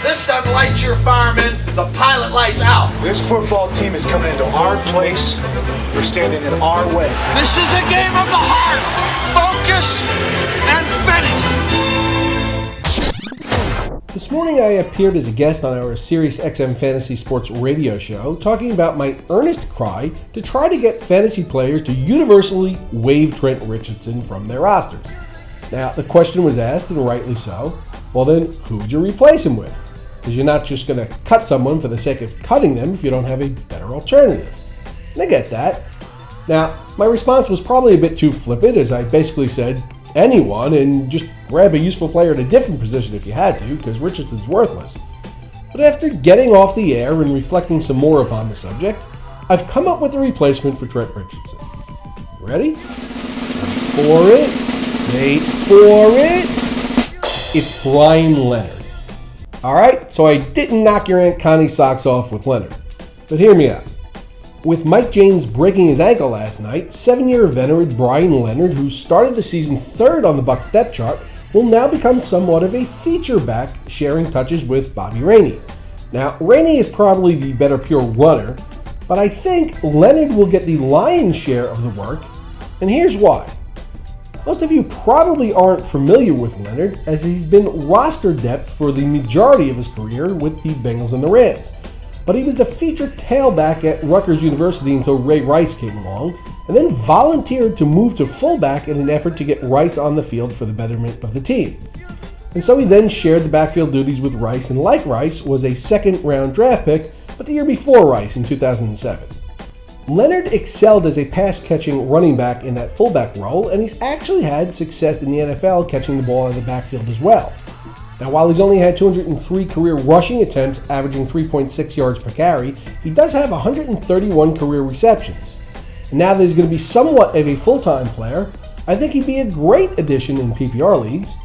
This gun lights your firemen, the pilot lights out. This football team is coming into our place. We're standing in our way. This is a game of the heart. Focus and finish. This morning I appeared as a guest on our Sirius XM Fantasy Sports radio show talking about my earnest cry to try to get fantasy players to universally waive Trent Richardson from their rosters. Now, the question was asked, and rightly so, well then, who would you replace him with? Because you're not just going to cut someone for the sake of cutting them if you don't have a better alternative. And I get that. Now, my response was probably a bit too flippant, as I basically said, anyone, and just grab a useful player at a different position if you had to, because Richardson's worthless. But after getting off the air and reflecting some more upon the subject, I've come up with a replacement for Trent Richardson. Ready? Wait for it. It's Brian Leonard. Alright, so I didn't knock your Aunt Connie's socks off with Leonard. But hear me out. With Mike James breaking his ankle last night, 7-year veteran Brian Leonard, who started the season third on the Bucs depth chart, will now become somewhat of a feature back, sharing touches with Bobby Rainey. Now, Rainey is probably the better pure runner, but I think Leonard will get the lion's share of the work, and here's why. Most of you probably aren't familiar with Leonard, as he's been roster depth for the majority of his career with the Bengals and the Rams. But he was the featured tailback at Rutgers University until Ray Rice came along, and then volunteered to move to fullback in an effort to get Rice on the field for the betterment of the team. And so he then shared the backfield duties with Rice, and like Rice, was a second-round draft pick, but the year before Rice in 2007. Leonard excelled as a pass-catching running back in that fullback role, and he's actually had success in the NFL catching the ball out of the backfield as well. Now, while he's only had 203 career rushing attempts, averaging 3.6 yards per carry, he does have 131 career receptions. And now that he's going to be somewhat of a full-time player, I think he'd be a great addition in PPR leagues.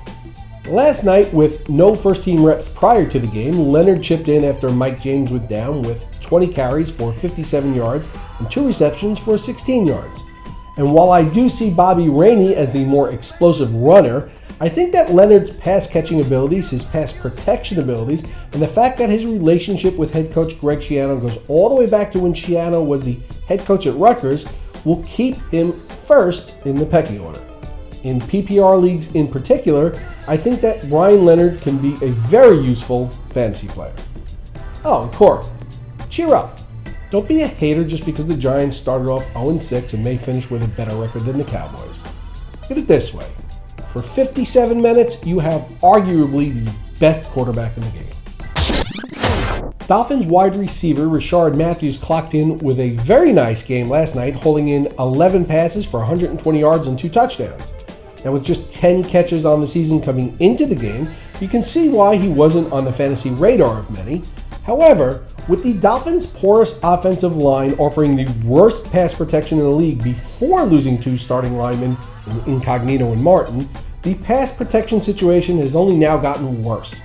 Last night, with no first-team reps prior to the game, Leonard chipped in after Mike James went down with 20 carries for 57 yards and 2 receptions for 16 yards. And while I do see Bobby Rainey as the more explosive runner, I think that Leonard's pass-catching abilities, his pass protection abilities, and the fact that his relationship with head coach Greg Schiano goes all the way back to when Schiano was the head coach at Rutgers will keep him first in the pecking order. In PPR leagues in particular, I think that Brian Leonard can be a very useful fantasy player. Oh, and Corey, cheer up. Don't be a hater just because the Giants started off 0-6 and may finish with a better record than the Cowboys. Look at it this way. For 57 minutes, you have arguably the best quarterback in the game. Dolphins wide receiver Rishard Matthews clocked in with a very nice game last night, holding in 11 passes for 120 yards and 2 touchdowns. Now, with just 10 catches on the season coming into the game, you can see why he wasn't on the fantasy radar of many. However, with the Dolphins' porous offensive line offering the worst pass protection in the league before losing 2 starting linemen in Incognito and Martin, the pass protection situation has only now gotten worse.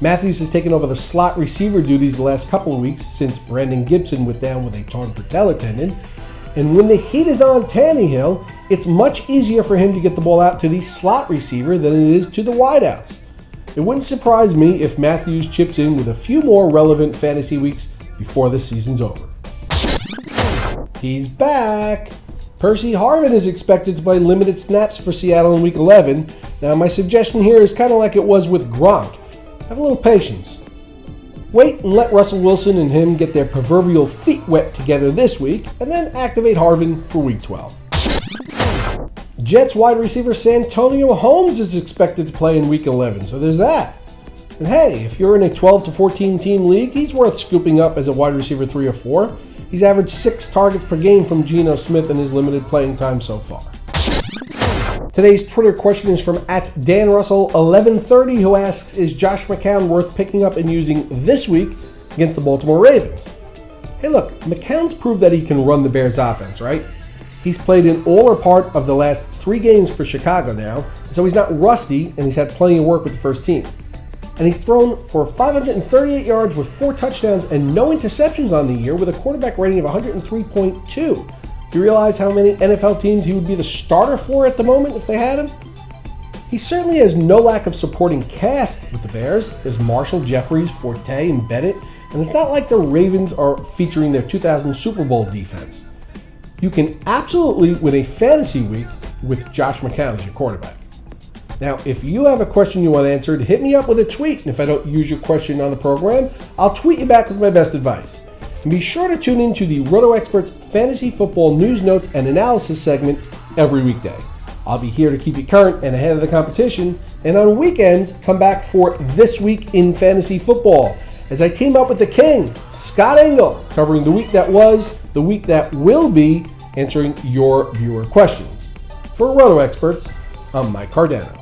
Matthews has taken over the slot receiver duties the last couple of weeks since Brandon Gibson went down with a torn patellar tendon, and when the heat is on Tannehill, it's much easier for him to get the ball out to the slot receiver than it is to the wideouts. It wouldn't surprise me if Matthews chips in with a few more relevant fantasy weeks before the season's over. He's back! Percy Harvin is expected to play limited snaps for Seattle in Week 11. Now, my suggestion here is kind of like it was with Gronk. Have a little patience. Wait and let Russell Wilson and him get their proverbial feet wet together this week, and then activate Harvin for Week 12. Jets wide receiver Santonio Holmes is expected to play in Week 11, so there's that. And hey, if you're in a 12 to 14 team league, he's worth scooping up as a wide receiver 3 or 4. He's averaged 6 targets per game from Geno Smith in his limited playing time so far. Today's Twitter question is from @DanRussell1130, who asks, is Josh McCown worth picking up and using this week against the Baltimore Ravens? Hey look, McCown's proved that he can run the Bears offense, right? He's played in all or part of the last 3 games for Chicago now, so he's not rusty and he's had plenty of work with the first team. And he's thrown for 538 yards with 4 touchdowns and no interceptions on the year with a quarterback rating of 103.2. Do you realize how many NFL teams he would be the starter for at the moment if they had him? He certainly has no lack of supporting cast with the Bears. There's Marshall, Jeffries, Forte, and Bennett, and it's not like the Ravens are featuring their 2000 Super Bowl defense. You can absolutely win a fantasy week with Josh McCown as your quarterback. Now, if you have a question you want answered, hit me up with a tweet, and if I don't use your question on the program, I'll tweet you back with my best advice. And be sure to tune in to the Roto Experts Fantasy Football News Notes and Analysis segment every weekday. I'll be here to keep you current and ahead of the competition, and on weekends, come back for This Week in Fantasy Football, as I team up with the King, Scott Engel, covering the week that was, the week that will be, answering your viewer questions. For Roto Experts, I'm Mike Cardano.